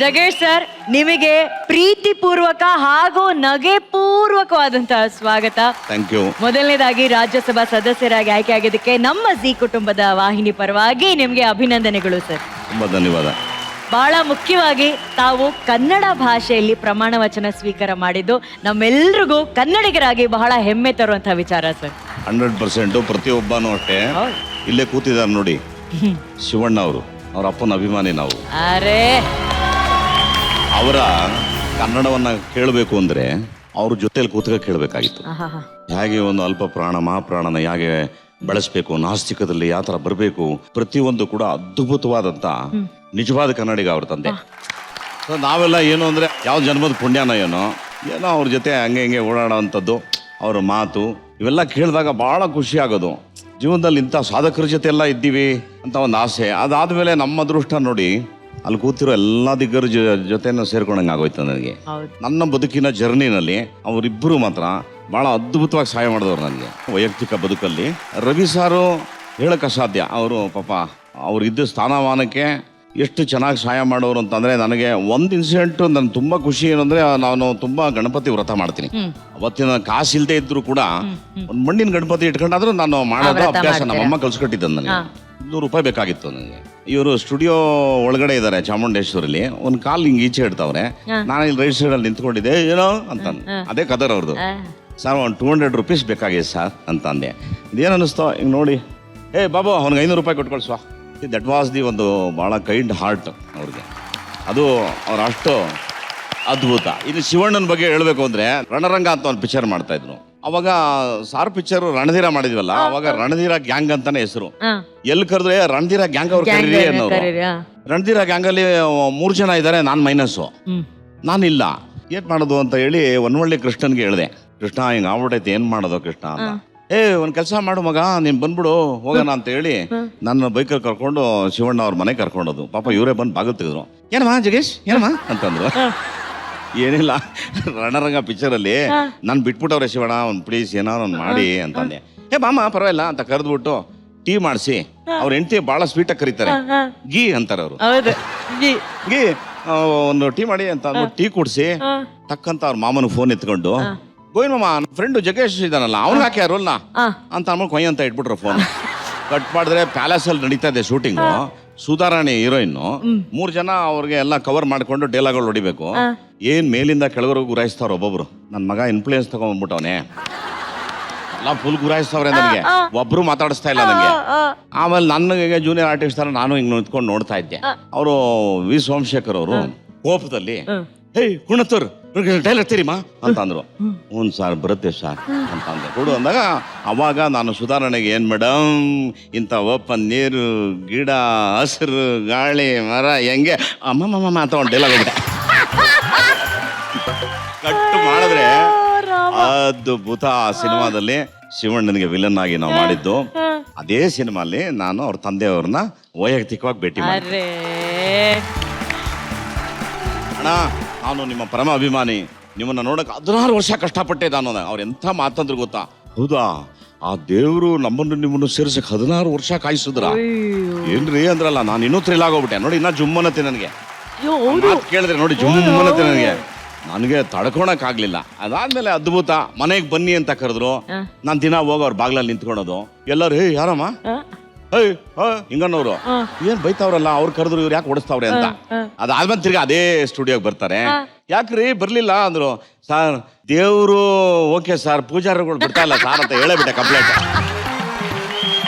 Jaggesh sir, ನಿಮಗೆ ಪ್ರೀತಿಪೂರ್ವಕ ಹಾಗೂ ನಗೆಪೂರ್ವಕವಾದಂತಹ ಸ್ವಾಗತ. Thank you. ಮೊದಲನೇದಾಗಿ ರಾಜ್ಯಸಭಾ ಸದಸ್ಯರಾಗಿ ಆಯ್ಕೆ ಆಗಿದ್ದಕ್ಕೆ ನಮ್ಮ ಜಿ ಕುಟುಂಬದ ವಾಹಿನಿ ಪರವಾಗಿ ನಿಮಗೆ ಅಭಿನಂದನೆಗಳು ಸರ್. ತುಂಬಾ ಧನ್ಯವಾದ. ಬಹಳ ಮುಖ್ಯವಾಗಿ ತಾವು ಕನ್ನಡ ಭಾಷೆಯಲ್ಲಿ ಪ್ರಮಾಣ ವಚನ ಸ್ವೀಕಾರ ಮಾಡಿದ್ದು ನಮ್ಮೆಲ್ರಿಗೂ ಕನ್ನಡಿಗರಾಗಿ ಬಹಳ ಹೆಮ್ಮೆ ತರುವಂತಹ ವಿಚಾರ ಸರ್. 100% ಪ್ರತಿಯೊಬ್ಬನೂ ಅಷ್ಟೇ. ಇಲ್ಲೇ ಕೂತಿದ್ದಾರೆ ನೋಡಿ, ಶಿವಣ್ಣ ಅವರು, ಅವ್ರ ಅಪ್ಪನ ಅಭಿಮಾನಿ ನಾವು. ಅರೆ, ಅವರ ಕನ್ನಡವನ್ನ ಕೇಳಬೇಕು ಅಂದ್ರೆ ಅವ್ರ ಜೊತೆಲಿ ಕೂತ್ಕ ಕೇಳಬೇಕಾಗಿತ್ತು. ಹೇಗೆ ಒಂದು ಅಲ್ಪ ಪ್ರಾಣ ಮಹಾಪ್ರಾಣನ ಹೇಗೆ ಬೆಳೆಸ್ಬೇಕು, ನಾಸ್ತಿಕದಲ್ಲಿ ಯಾವ ತರ ಬರಬೇಕು, ಪ್ರತಿಯೊಂದು ಕೂಡ ಅದ್ಭುತವಾದಂತ ನಿಜವಾದ ಕನ್ನಡಿಗ ಅವ್ರ ತಂದೆ. ಸೊ ನಾವೆಲ್ಲ ಏನು ಅಂದ್ರೆ ಯಾವ ಜನ್ಮದ ಪುಣ್ಯನ ಏನೋ ಅವ್ರ ಜೊತೆ ಹಂಗೆ ಹಿಂಗೆ ಓಡಾಡೋವಂಥದ್ದು, ಅವ್ರ ಮಾತು ಇವೆಲ್ಲ ಕೇಳಿದಾಗ ಬಹಳ ಖುಷಿ ಆಗೋದು. ಜೀವನದಲ್ಲಿ ಇಂಥ ಸಾಧಕರ ಜೊತೆ ಎಲ್ಲ ಇದ್ದೀವಿ ಅಂತ ಒಂದು ಆಸೆ. ಅದಾದ್ಮೇಲೆ ನಮ್ಮ ಅದೃಷ್ಟ ನೋಡಿ, ಅಲ್ಲಿ ಕೂತಿರೋ ಎಲ್ಲ ದಿಗ್ಗರ ಜೊತೆನೂ ಸೇರ್ಕೊಂಡಂಗೆ ಆಗೋಯ್ತು ನನಗೆ. ನನ್ನ ಬದುಕಿನ ಜರ್ನಿನಲ್ಲಿ ಅವರಿಬ್ಬರು ಮಾತ್ರ ಬಹಳ ಅದ್ಭುತವಾಗಿ ಸಹಾಯ ಮಾಡಿದವರು ನನಗೆ ವೈಯಕ್ತಿಕ ಬದುಕಲ್ಲಿ. ರವಿ ಸಾರು ಹೇಳಕ್ಕೆ ಅಸಾಧ್ಯ. ಅವರು ಪಾಪ ಅವ್ರಿದ್ದ ಸ್ಥಾನಮಾನಕ್ಕೆ ಎಷ್ಟು ಚೆನ್ನಾಗಿ ಸಹಾಯ ಮಾಡೋರು ಅಂತಂದ್ರೆ, ನನಗೆ ಒಂದು ಇನ್ಸಿಡೆಂಟ್ ನನ್ಗೆ ತುಂಬಾ ಖುಷಿ ಏನಂದ್ರೆ, ನಾನು ತುಂಬಾ ಗಣಪತಿ ವ್ರತ ಮಾಡ್ತೀನಿ. ಅವತ್ತಿನ ಕಾಸು ಇಲ್ಲದೆ ಇದ್ರು ಕೂಡ ಒಂದು ಮಣ್ಣಿನ ಗಣಪತಿ ಇಟ್ಕೊಂಡಾದ್ರೂ ನಾನು ಮಾಡೋದು ಅಭ್ಯಾಸ. ನಮ್ಮಮ್ಮ ಕಲ್ಸ್ಕೊಟ್ಟಿದ್ದ ನನಗೆ. 200 ರೂಪಾಯಿ ಬೇಕಾಗಿತ್ತು ನನಗೆ. ಇವರು ಸ್ಟುಡಿಯೋ ಒಳಗಡೆ ಇದ್ದಾರೆ ಚಾಮುಂಡೇಶ್ವರಲ್ಲಿ. ಒಂದು ಕಾಲ್ ಹಿಂಗೆ ಈಚೆ ಇಡ್ತಾವ್ರೆ, ನಾನು ಇಲ್ಲಿ ರೈಟ್ ಸೈಡ್ ಅಲ್ಲಿ ನಿಂತ್ಕೊಂಡಿದ್ದೆ. ಏನೋ ಅಂತ ಅದೇ ಕದರ್ ಅವ್ರದ್ದು. ಸರ್ ಒಂದು 200 ರೂಪೀಸ್ ಬೇಕಾಗಿದೆ ಸರ್ ಅಂತ ಅಂದೆ. ಇದೇನು ಅನ್ನಿಸ್ತೋ ಹಿಂಗೆ ನೋಡಿ, ಬಾಬು ಅವ್ನಿಗೆ 500 ರೂಪಾಯಿ ಕೊಟ್ಕೊಳ್ಸುವ. ದಟ್ ವಾಸ್ ದಿ ಒಂದು ಭಾಳ ಕೈಂಡ್ ಹಾರ್ಟ್ ಅವ್ರಿಗೆ. ಅದು ಅವ್ರ ಅಷ್ಟು ಅದ್ಭುತ. ಇನ್ನು ಶಿವಣ್ಣನ ಬಗ್ಗೆ ಹೇಳ್ಬೇಕು ಅಂದ್ರೆ, ರಣರಂಗ ಅಂತ ಒಂದು ಪಿಕ್ಚರ್ ಮಾಡ್ತಾ ಇದ್ರು. ಅವಾಗ ಸಾರ್ ಪಿಕ್ಚರ್ ರಣಧೀರ ಮಾಡಿದ್ವಲ್ಲ, ಅವಾಗ ರಣಧೀರ ಗ್ಯಾಂಗ್ ಅಂತಾನೆ ಹೆಸರು. ಎಲ್ಲಿ ಕರೆದ್ರೆ ರಣಧೀರ ಗ್ಯಾಂಗ್ ಅವ್ರು ಕರೀರಿ ಅನ್ನೋರು. ರಣಧೀರ ಗ್ಯಾಂಗ್ ಅಲ್ಲಿ 3 ಜನ ಇದ್ದಾರೆ, ನಾನ್ ಮೈನಸ್ಸು. ನಾನಿಲ್ಲ. ಏನ್ ಮಾಡೋದು ಅಂತ ಹೇಳಿ ಒನ್ವಳ್ಳಿ ಕೃಷ್ಣನ್ಗೆ ಹೇಳಿದೆ, ಕೃಷ್ಣ ಹಿಂಗ ಆಗ್ಬಿಟ್ಟೈತೆ, ಏನ್ ಮಾಡೋದು ಕೃಷ್ಣ ಅಂತ. ಒಂದ್ ಕೆಲಸ ಮಾಡು ಮಗ, ನೀನ್ ಬಂದ್ಬಿಡು ಹೋಗೋಣ ಅಂತ ಹೇಳಿ ನನ್ನ ಬೈಕಲ್ಲಿ ಕರ್ಕೊಂಡು ಶಿವಣ್ಣ ಅವ್ರ ಮನೆಗೆ ಕರ್ಕೊಂಡೋದು. ಪಾಪ ಇವರೇ ಬಂದು ಬಾಗಿಲು ತೆಗೆದ್ರು. ಏನಮ್ಮ ಜಗೇಶ್ ಏನಮ್ಮ ಅಂತಂದ್ರು. ಏನಿಲ್ಲ, ರಣರಂಗ ಪಿಕ್ಚರಲ್ಲಿ ನಾನು ಬಿಟ್ಬಿಟ್ಟವ್ರೆ ಶಿವಣ್ಣ, ಒಂದು ಪ್ಲೀಸ್ ಏನಾದ್ರು ಒಂದು ಮಾಡಿ ಅಂತಂದೆ. ಬಾಮ ಪರವಾಗಿಲ್ಲ ಅಂತ ಕರೆದ್ಬಿಟ್ಟು ಟೀ ಮಾಡಿಸಿ, ಅವ್ರ ಹೆಂಡತಿ ಭಾಳ ಸ್ವೀಟಾಗಿ ಕರೀತಾರೆ, ಗೀ ಅಂತಾರೆ ಅವರು. ಗೀ ಒಂದು ಟೀ ಮಾಡಿ ಅಂತ ಟೀ ಕುಡಿಸಿ ಟಕ್ಕಂತ ಅವ್ರ ಮಾಮನ ಫೋನ್ ಎತ್ಕೊಂಡು, ಗೋವಿಂದ ಮಾಮ ನನ್ನ ಫ್ರೆಂಡು ಜಗೇಶ್ ಇದಾನಲ್ಲ ಅವ್ನಿಗೆ ಹಾಕಿ ರೋಲ್ನ ಅಂತ ಅನ್ಕೊಂಡು ಕೊಯ್ ಅಂತ ಇಟ್ಬಿಟ್ರು ಫೋನ್. ಕಟ್ ಮಾಡಿದ್ರೆ ಪ್ಯಾಲೇಸ್ ಅಲ್ಲಿ ನಡೀತಾ ಇದೆ ಶೂಟಿಂಗು. ಸುಧಾರಾಣಿ ಹೀರೋಯಿನ್ನು. 3 ಜನ ಅವ್ರಿಗೆ ಎಲ್ಲ ಕವರ್ ಮಾಡ್ಕೊಂಡು ಡೈಲಾಗ್ಗಳು ಹೊಡಿಬೇಕು. ಏನ್ ಮೇಲಿಂದ ಕೆಳಗರೆಗೂ ಗುರಾಯಿಸ್ತಾರ ಒಬ್ಬೊಬ್ರು. ನನ್ನ ಮಗ ಇನ್ಫ್ಲೂಯೆನ್ಸ್ ತಗೊಂಡ್ಬಿಟ್ಟವನೆ, ಎಲ್ಲ ಫುಲ್ ಗುರಾಯಿಸ್ತವ್ರೆ ನನಗೆ. ಒಬ್ರು ಮಾತಾಡಿಸ್ತಾ ಇಲ್ಲ ನನಗೆ. ಆಮೇಲೆ ನನಗೆ ಜೂನಿಯರ್ ಆರ್ಟಿಸ್ಟ್ ತರ ನಾನು ಹಿಂಗ್ ನಿಂತ್ಕೊಂಡು ನೋಡ್ತಾ ಇದ್ದೆ. ಅವರು ವಿ ಸೋಮಶೇಖರ್ ಅವರು ಕೋಪದಲ್ಲಿ, ಕುಣತ್ತೂರ್ ಡೈಲಾಗ್ ತೆರಿಮಾ ಅಂತ ಅಂದ್ರು. ಹ್ಞೂ ಸರ್ ಬರುತ್ತೆ ಸರ್ ಅಂತ ಅಂದೆ. ಕೊಡು ಅಂದಾಗ ಅವಾಗ ನಾನು ಸುಧಾರಣೆಗೆ ಏನ್ ಮೇಡಮ್, ಇಂಥ ಓಪನ್ ನೀರು, ಗಿಡ, ಹಸಿರು, ಗಾಳಿ, ಮರ ಹೆಂಗೆ ಅಮ್ಮಮ್ಮ ಅಂತ ಒಂದು ಡೈಲಾಗ್ ಹೋಗ್ಬಿಟ್ಟೆ. ಕಟ್ಟು ಮಾಡಿದ್ರೆ ಅದ್ಭುತ. ಆ ಸಿನಿಮಾದಲ್ಲಿ ಶಿವಣ್ಣನಿಗೆ ವಿಲನ್ ಆಗಿ ನಾವು ಮಾಡಿದ್ದು. ಅದೇ ಸಿನಿಮಾಲಿ ನಾನು ಅವ್ರ ತಂದೆಯವ್ರನ್ನ ವೈಯಕ್ತಿಕವಾಗಿ ಭೇಟಿ ಮಾಡಿದೆ. ಅಣ್ಣ, ನಾನು ನಿಮ್ಮ ಪರಮ ಅಭಿಮಾನಿ, ನಿಮ್ಮನ್ನ ನೋಡಕ್ 16 ವರ್ಷ ಕಷ್ಟಪಟ್ಟೆ ನಾನು. ಅವ್ರು ಎಂಥ ಮಾತಂದ್ರು ಗೊತ್ತಾ? ಹೌದಾ, ಆ ದೇವ್ರು ನಮ್ಮನ್ನು ನಿಮ್ಮನ್ನು ಸೇರ್ಸಕ್ 16 ವರ್ಷ ಕಾಯಿಸಿದ್ರ ಏನ್ರಿ ಅಂದ್ರಲ್ಲ. ನಾನು ಇನ್ನೂ ಥ್ರಿಲ್ ಆಗೋಗ್ಬಿಟ್ಟೆ ನೋಡಿ. ಇನ್ನ ಜುಮ್ಮನತ್ತೆ ನನಗೆ ಮಾತು ಕೇಳಿದ್ರೆ ನೋಡಿ, ಜುಮ್ಮನತ್ತೆ ನನಗೆ ತಡ್ಕೊಳಕ್ ಆಗ್ಲಿಲ್ಲ. ಅದಾದ್ಮೇಲೆ ಅದ್ಭುತ. ಮನೆಗೆ ಬನ್ನಿ ಅಂತ ಕರೆದ್ರು. ನಾನು ದಿನ ಹೋಗಿ ಅವ್ರ ಬಾಗ್ಲಲ್ಲಿ ನಿಂತ್ಕೊಳೋದು. ಎಲ್ಲರೂ ಯಾರಮ್ಮ ಹಿಂಗನ್ನೋರು, ಏನ್ ಬೈತಾವ್ರಲ್ಲ, ಅವ್ರು ಕರೆದ್ರು ಇವ್ರು ಯಾಕೆ ಓಡಿಸ್ತಾವ್ರೆ ಅಂತ. ಅದಾದ್ಮೇಲೆ ತಿರ್ಗಿ ಅದೇ ಸ್ಟುಡಿಯೋಗೆ ಬರ್ತಾರೆ. ಯಾಕ್ರಿ ಬರ್ಲಿಲ್ಲ ಅಂದ್ರು. ಸರ್ ದೇವ್ರು ಓಕೆ ಸರ್, ಪೂಜಾರಿಗಳು ಬಿಡ್ತಾ ಇಲ್ಲ ಸರ್ ಅಂತ ಹೇಳಬಿಟ್ಟೆ ಕಂಪ್ಲೇಂಟ್.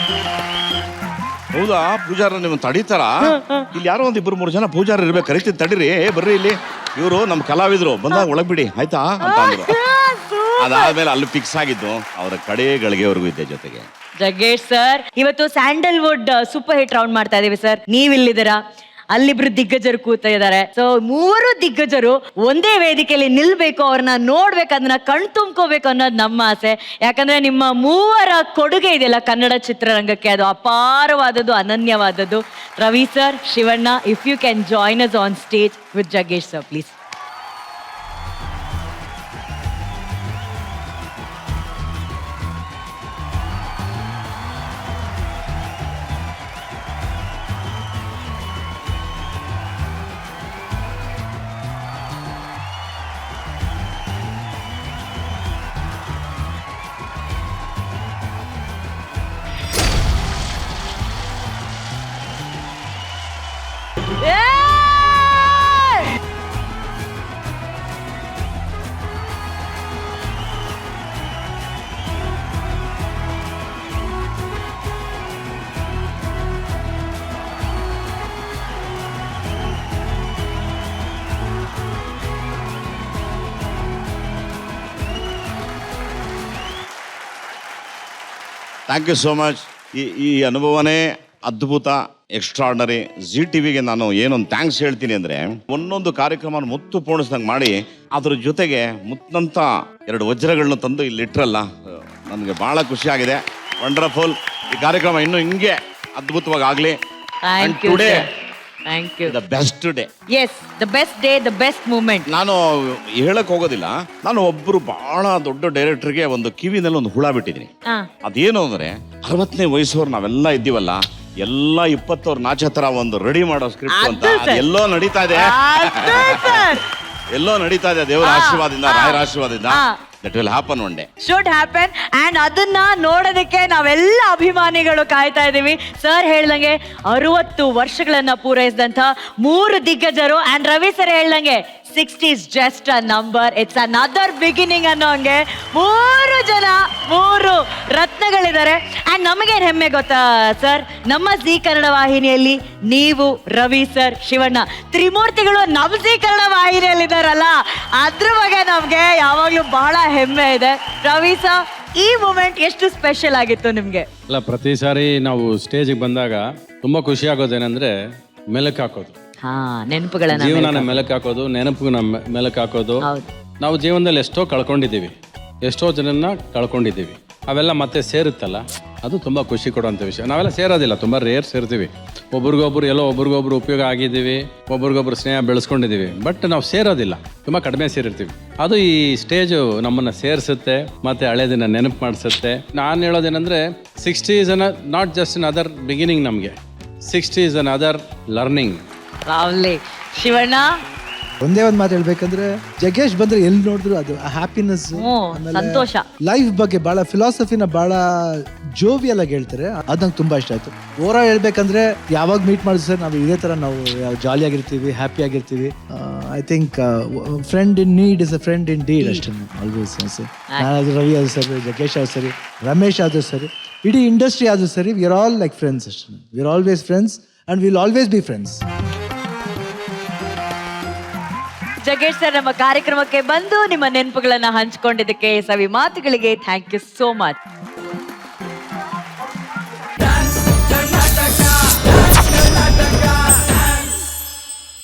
ಹೌದಾ, ಪೂಜಾರ ನಿಮ್ಮನ್ನು ತಡೀತಾರ? ಇಲ್ಲಿ ಯಾರೋ 1-2-3 ಜನ ಪೂಜಾರ ಇರ್ಬೇಕು, ಕರಿತೀನಿ ತಡೀರಿ, ಬರ್ರಿ ಇಲ್ಲಿ, ಇವರು ನಮ್ ಕಲಾವಿದ್ರು, ಬಂದಾಗ ಒಳಗ್ ಬಿಡಿ ಆಯ್ತಾ ಅಂತ ಅಂದ್ರು. ಅದಾದ್ಮೇಲೆ ಅಲ್ಲಿ ಫಿಕ್ಸ್ ಆಗಿದ್ದು ಅವರ ಕಡೆ ಗಳಿಗೆವರೆಗೂ ಇದ್ದೆ ಜೊತೆಗೆ. ಜಗ್ಗೇಶ್ ಸರ್, ಇವತ್ತು ಸ್ಯಾಂಡಲ್ವುಡ್ ಸೂಪರ್ ಹಿಟ್ ರೌಂಡ್ ಮಾಡ್ತಾ ಇದೀವಿ ಸರ್. ನೀವಿಲ್ಲಿದ್ದೀರಾ, ಅಲ್ಲಿಬ್ರು ದಿಗ್ಗಜರು ಕೂತಾ ಇದ್ದಾರೆ. ಸೊ 3 ದಿಗ್ಗಜರು ಒಂದೇ ವೇದಿಕೆಯಲ್ಲಿ ನಿಲ್ಬೇಕು, ಅವ್ರನ್ನ ನೋಡ್ಬೇಕು, ಅದನ್ನ ಕಣ್ ತುಂಬ್ಕೋಬೇಕು ಅನ್ನೋದು ನಮ್ಮ ಆಸೆ. ಯಾಕಂದ್ರೆ ನಿಮ್ಮ 3 ಕೊಡುಗೆ ಇದೆಯಲ್ಲ ಕನ್ನಡ ಚಿತ್ರರಂಗಕ್ಕೆ, ಅದು ಅಪಾರವಾದದ್ದು, ಅನನ್ಯವಾದದ್ದು. Ravi sir, Shivanna, if you can join us on stage with Jaggesh sir please. Thank you so much. ಈ ಅನುಭವನೇ ಅದ್ಭುತ, ಎಕ್ಸ್ಟ್ರಾರ್ಡನರಿ. ಜಿ ಟಿವಿಗೆ ನಾನು ಏನೊಂದು ಥ್ಯಾಂಕ್ಸ್ ಹೇಳ್ತೀನಿ ಅಂದರೆ, ಒಂದೊಂದು ಕಾರ್ಯಕ್ರಮ ಮುತ್ತು ಪೂರ್ಣಿಸ್ದಂಗೆ ಮಾಡಿ ಅದ್ರ ಜೊತೆಗೆ ಮುತ್ತಂತ 2 ವಜ್ರಗಳನ್ನ ತಂದು ಇಲ್ಲಿ ಇಟ್ರಲ್ಲ, ನನಗೆ ಭಾಳ ಖುಷಿಯಾಗಿದೆ. ವಂಡರ್ಫುಲ್. ಈ ಕಾರ್ಯಕ್ರಮ ಇನ್ನೂ ಹಿಂಗೆ ಅದ್ಭುತವಾಗಿ ಆಗಲಿ. Thank you today thank you. The best day. Yes, the best day, the best moment. ನಾನು ಹೇಳಕ್ ಹೋಗೋದಿಲ್ಲ, ನಾನು ಒಬ್ಬರು ಬಹಳ ದೊಡ್ಡ ಡೈರೆಕ್ಟರ್ಗೆ ಒಂದು ಕಿವಿನಲ್ಲಿ ಒಂದು ಹುಳ ಬಿಟ್ಟಿದ್ದೀನಿ. ಅದೇನು ಅಂದ್ರೆ 60ನೇ ವಯಸ್ಸವ್ರು ನಾವೆಲ್ಲ ಇದ್ದೀವಲ್ಲ, ಎಲ್ಲ 20 ನಾಚ ತರ ಒಂದು ರೆಡಿ ಮಾಡೋ ಸ್ಕ್ರಿಪ್ಟ್ ಅಂತ ಎಲ್ಲೋ ನಡೀತಾ ಇದೆ, ಎಲ್ಲೋ ನಡೀತಾ ಇದೆ. ದೇವರ ಆಶೀರ್ವಾದದಿಂದ, ರಾಯರ ಆಶೀರ್ವಾದದಿಂದ that will happen one day. Should happen. And ಅದನ್ನ ನೋಡೋದಕ್ಕೆ ನಾವೆಲ್ಲ ಅಭಿಮಾನಿಗಳು ಕಾಯ್ತಾ ಇದೀವಿ. ಸರ್ ಹೇಳ್ದಂಗೆ 60 ವರ್ಷಗಳನ್ನ ಪೂರೈಸಿದಂತ 3 ದಿಗ್ಗಜರು. ಅಂಡ್ ರವಿ ಸರ್ ಹೇಳ್ದಂಗೆ 60 is just a number, it's another beginning ಅನ್ನೋ ಹಂಗೆ 3 ಜನ 3 ರತ್ನಗಳಿದ್ದಾರೆ. ಅಂಡ್ ನಮಗೇನು ಹೆಮ್ಮೆ ಗೊತ್ತಾ ಸರ್, ನಮ್ಮ ಜೀ ಕನ್ನಡ ವಾಹಿನಿಯಲ್ಲಿ ನೀವು, ರವಿ ಸರ್, ಶಿವಣ್ಣ ತ್ರಿಮೂರ್ತಿಗಳು ನಮ್ಮ ಜೀ ಕನ್ನಡ ವಾಹಿನಿಯಲ್ಲಿದ್ದಾರಲ್ಲ, ಅದ್ರ ಬಗ್ಗೆ ನಮ್ಗೆ ಯಾವಾಗ್ಲೂ ಬಹಳ ಹೆಮ್ಮೆ ಇದೆ. ರವಿ ಸರ್, ಈ ಮೂಮೆಂಟ್ ಎಷ್ಟು ಸ್ಪೆಷಲ್ ಆಗಿತ್ತು ನಿಮ್ಗೆ? ಅಲ್ಲ, ಪ್ರತಿ ಸಾರಿ ನಾವು ಸ್ಟೇಜಿಗೆ ಬಂದಾಗ ತುಂಬಾ ಖುಷಿ ಆಗೋದೇನೆಂದ್ರೆ ಮೆಲುಕು ಹಾಕೋದು, ನೆನಪುಗಳನ್ನ ಜೀವನ ಮೆಲುಕು ಹಾಕೋದು, ನೆನಪುನ ಮೆಲುಕು ಹಾಕೋದು. ನಾವು ಜೀವನದಲ್ಲಿ ಎಷ್ಟೋ ಕಳ್ಕೊಂಡಿದ್ದೀವಿ, ಎಷ್ಟೋ ಜನನ್ನ ಕಳ್ಕೊಂಡಿದ್ದೀವಿ. ಅವೆಲ್ಲ ಮತ್ತೆ ಸೇರುತ್ತಲ್ಲ, ಅದು ತುಂಬ ಖುಷಿ ಕೊಡುವಂಥ ವಿಷಯ. ನಾವೆಲ್ಲ ಸೇರೋದಿಲ್ಲ, ತುಂಬ ರೇರ್ ಸೇರ್ತೀವಿ. ಒಬ್ರಿಗೊಬ್ರು ಎಲ್ಲೋ ಒಬ್ರಿಗೊಬ್ರು ಉಪಯೋಗ ಆಗಿದ್ದೀವಿ, ಒಬ್ರಿಗೊಬ್ರು ಸ್ನೇಹ ಬೆಳೆಸ್ಕೊಂಡಿದ್ದೀವಿ. ಬಟ್ ನಾವು ಸೇರೋದಿಲ್ಲ, ತುಂಬ ಕಡಿಮೆ ಸೇರಿರ್ತೀವಿ. ಅದು ಈ ಸ್ಟೇಜು ನಮ್ಮನ್ನು ಸೇರಿಸುತ್ತೆ, ಮತ್ತು ಹಳೆ ದಿನ ನೆನಪು ಮಾಡಿಸುತ್ತೆ. ನಾನು ಹೇಳೋದೇನೆಂದರೆ 60 is not just an other beginning, ನಮಗೆ 60 is an other learning. Shivanna, ಒಂದೇ ಒಂದು ಮಾತು ಹೇಳ್ಬೇಕಂದ್ರೆ, ಜಗ್ಗೇಶ್ ಬಂದ್ರೆ ಎಲ್ಲಿ ನೋಡಿದ್ರು ಅದು ಹ್ಯಾಪಿನೆಸ್, ಸಂತೋಷ, ಲೈಫ್ ಬಗ್ಗೆ ಬಹಳ ಫಿಲಾಸಫಿನ ಬಹಳ ಜೋವಿಯಲ್ ಆಗಿ ಹೇಳ್ತಾರೆ. ಅದು ನಂಗೆ ತುಂಬಾ ಇಷ್ಟ ಆಯ್ತು. ಓವರಾಲ್ ಹೇಳ್ಬೇಕಂದ್ರೆ, ಯಾವಾಗ ಮೀಟ್ ಮಾಡಿದ್ರು ಸರ್ ನಾವು ಇದೇ ತರ ನಾವು ಜಾಲಿ ಆಗಿರ್ತೀವಿ, ಹ್ಯಾಪಿ ಆಗಿರ್ತೀವಿ. I think friend in need is a friend in deed ಅಷ್ಟೇ. ಆಲ್ವೇಸ್ ನಾನು ರವಿ ಆದ್ರೂ ಸರಿ, ಜಗ್ಗೇಶ್ ಆದ್ರೂ ಸರಿ, ರಮೇಶ್ ಆದ್ರೂ ಸರಿ, ಇಡೀ ಇಂಡಸ್ಟ್ರಿ ಆದ್ರೂ ಸರಿ, we are all like friends ಅಷ್ಟೇ. We are always friends and will always be friends. Jaggesh sir, ನಮ್ಮ ಕಾರ್ಯಕ್ರಮಕ್ಕೆ ಬಂದು ನಿಮ್ಮ ನೆನಪುಗಳನ್ನ ಹಂಚಿಕೊಂಡಿದ್ದಕ್ಕೆ, ಸವಿ ಮಾತುಗಳಿಗೆ ಥ್ಯಾಂಕ್ ಯು ಸೋ ಮಚ್.